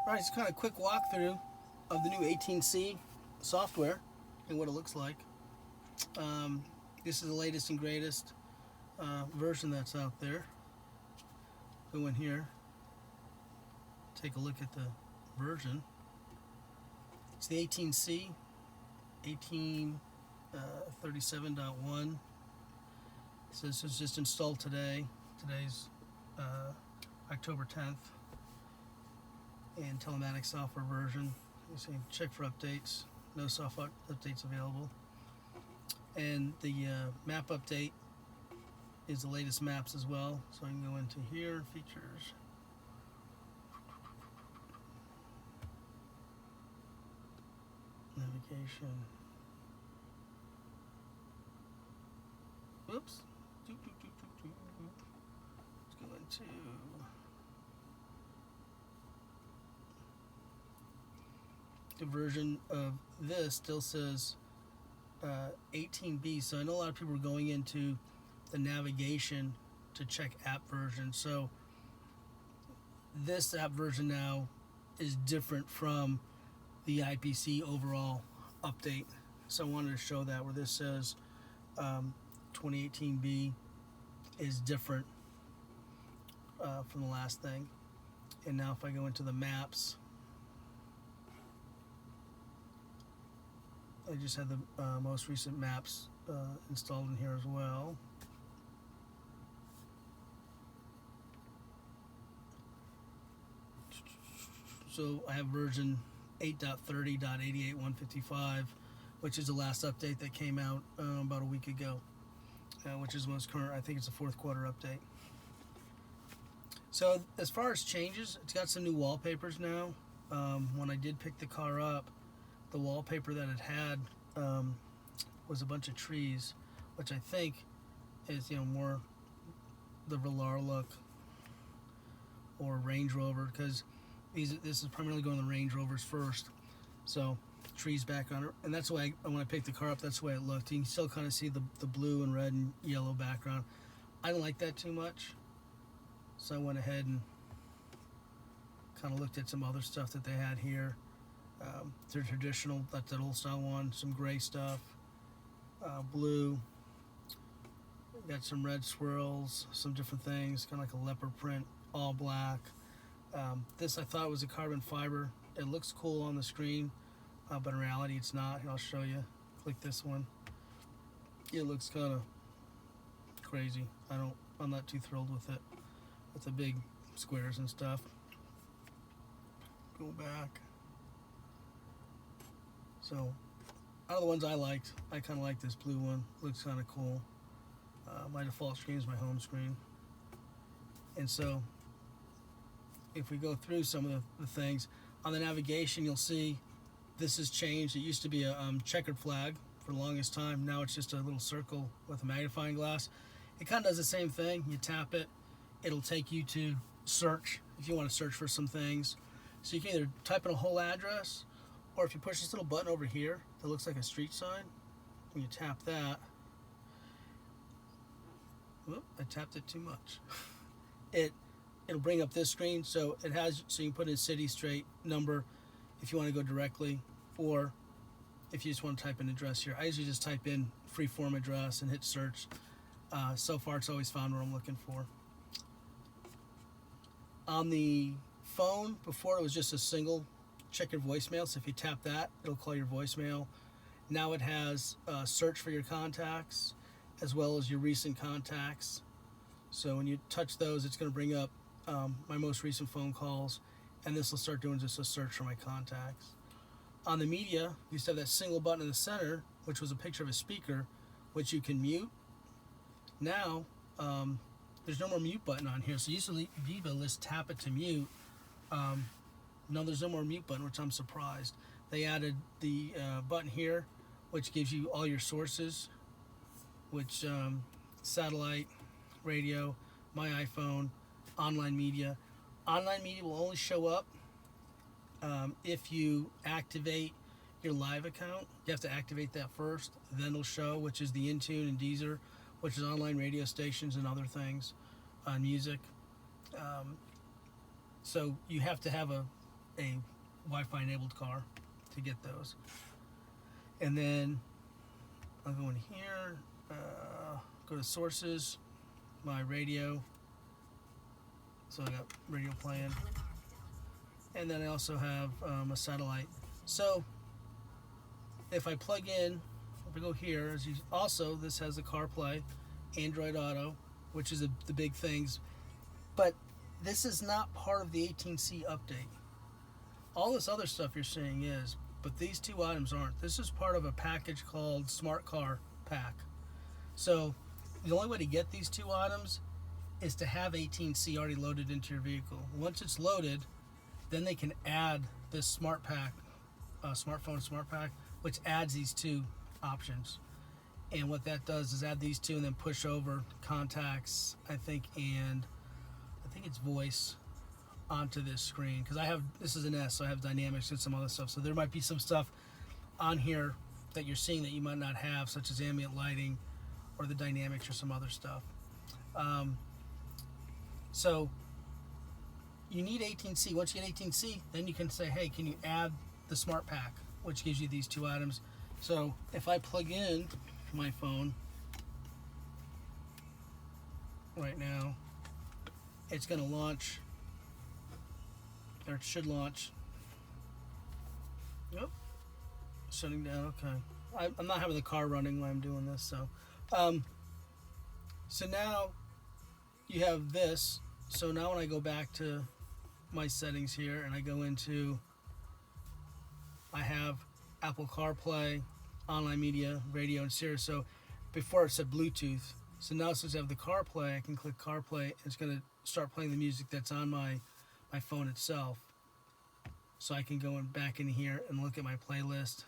Alright, it's kind of a quick walkthrough of the new 18C software and what it looks like. This is the latest and greatest version that's out there. Go in here, take a look at the version. It's the 18C, 1837.1. So this was just installed today. Today's October 10th. And telematics software version. You see, check for updates. No software updates available. And the map update is the latest maps as well. So I can go into here, features. Navigation. Whoops. Let's go into the version of this still says 18B, so I know a lot of people are going into the navigation to check app version. So this app version now is different from the IPC overall update. So I wanted to show that where this says 2018B is different from the last thing. And now if I go into the maps, I just had the most recent maps installed in here as well. So I have version 8.30.88.155, which is the last update that came out about a week ago, which is the most current. I think it's a fourth quarter update. So as far as changes, it's got some new wallpapers now. When I did pick the car up, the wallpaper that it had was a bunch of trees, which I think is more the Velar look or Range Rover, because this is primarily going to the Range Rovers first. So trees back on it, and that's why when I picked the car up, that's the way it looked. You can still kind of see the blue and red and yellow background. I don't like that too much, so I went ahead and kind of looked at some other stuff that they had here. They're traditional, that's that old style one, some gray stuff, blue, got some red swirls, some different things, kind of like a leopard print, all black. This I thought was a carbon fiber. It looks cool on the screen, but in reality it's not. Here, I'll show you. Click this one. It looks kind of crazy. I'm not too thrilled with it, with the big squares and stuff. Go back. So, out of the ones I liked, I kind of like this blue one. Looks kind of cool. My default screen is my home screen. And so, if we go through some of the things, on the navigation you'll see this has changed. It used to be a checkered flag for the longest time. Now it's just a little circle with a magnifying glass. It kind of does the same thing. You tap it, it'll take you to search if you want to search for some things. So you can either type in a whole address, or if you push this little button over here that looks like a street sign, and you tap that, whoop, I tapped it too much. It'll bring up this screen, so you can put in city, straight, number if you want to go directly, or if you just want to type an address here. I usually just type in free-form address and hit search. So far it's always found what I'm looking for. On the phone, before it was just a single check your voicemail, so if you tap that, it'll call your voicemail. Now it has search for your contacts as well as your recent contacts. So when you touch those, it's going to bring up my most recent phone calls, and this will start doing just a search for my contacts. On the media, you used to have that single button in the center, which was a picture of a speaker, which you can mute. Now, there's no more mute button on here, so you used to be able to just tap it to mute. No, there's no more mute button, which I'm surprised. They added the button here, which gives you all your sources, which satellite, radio, my iPhone, online media. Online media will only show up if you activate your live account. You have to activate that first, then it'll show, which is the Intune and Deezer, which is online radio stations and other things, music. So you have to have a a Wi-Fi enabled car to get those. And then I'll go in here, go to sources, my radio. So I got radio playing. And then I also have a satellite. So if I plug in, if I go here, this has the CarPlay, Android Auto, which is the big things. But this is not part of the 18C update. All this other stuff you're seeing is, but these two items aren't. This is part of a package called Smart Car Pack. So the only way to get these two items is to have 18C already loaded into your vehicle. Once it's loaded, then they can add this Smart Pack, smartphone Smart Pack, which adds these two options. And what that does is add these two and then push over contacts, I think it's voice onto this screen, because this is an S, so I have dynamics and some other stuff, so there might be some stuff on here that you're seeing that you might not have, such as ambient lighting or the dynamics or some other stuff. So you need 18C. Once you get 18C, then you can say, hey, can you add the Smart Pack, which gives you these two items. So if I plug in my phone right now, it's going to launch, or it should launch. Yep, shutting down. Okay, I'm not having the car running while I'm doing this. So now you have this. So now when I go back to my settings here and I go into, I have Apple CarPlay, online media, radio, and Sirius. So before it said Bluetooth. So now since I have the CarPlay, I can click CarPlay and it's going to start playing the music that's on my phone itself. So I can go back in here and look at my playlist,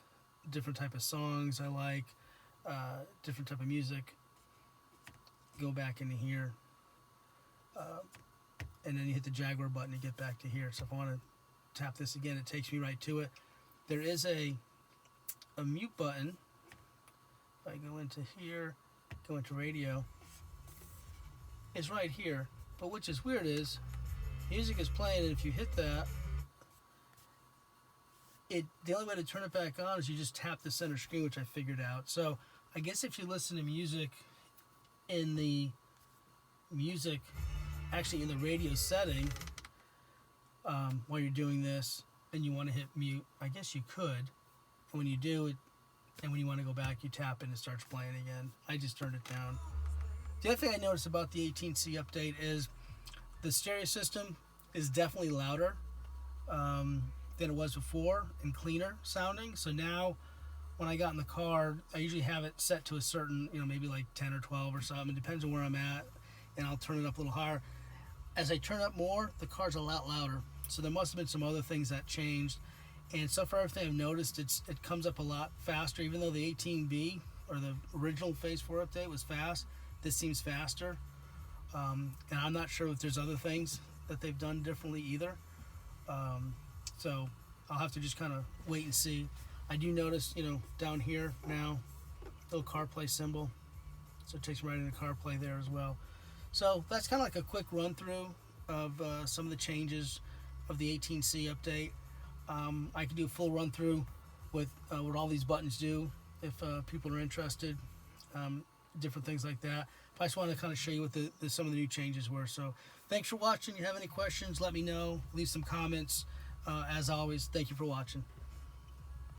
different type of songs I like, different type of music. Go back into here. And then you hit the Jaguar button to get back to here. So if I want to tap this again, it takes me right to it. There is a mute button. If I go into here, go into radio, it's right here. But which is weird is, music is playing, and if you hit that, the only way to turn it back on is you just tap the center screen, which I figured out. So I guess if you listen to music in the radio setting while you're doing this and you want to hit mute, I guess you could. And when you do it, and when you want to go back, you tap it and it starts playing again. I just turned it down. The other thing I noticed about the 18C update is the stereo system is definitely louder than it was before and cleaner sounding. So now when I got in the car, I usually have it set to a certain, maybe like 10 or 12 or something. It depends on where I'm at, and I'll turn it up a little higher. As I turn up more, the car's a lot louder. So there must have been some other things that changed. And so far, everything I've noticed, it comes up a lot faster. Even though the 18B, or the original Phase 4 update, was fast, this seems faster. And I'm not sure if there's other things that they've done differently either. So I'll have to just kind of wait and see. I do notice, down here now, little CarPlay symbol. So it takes me right into CarPlay there as well. So that's kind of like a quick run through of some of the changes of the 18C update. I can do a full run through with what all these buttons do if people are interested, different things like that. I just want to kind of show you what some of the new changes were. So thanks for watching. If you have any questions, let me know. Leave some comments. As always, thank you for watching.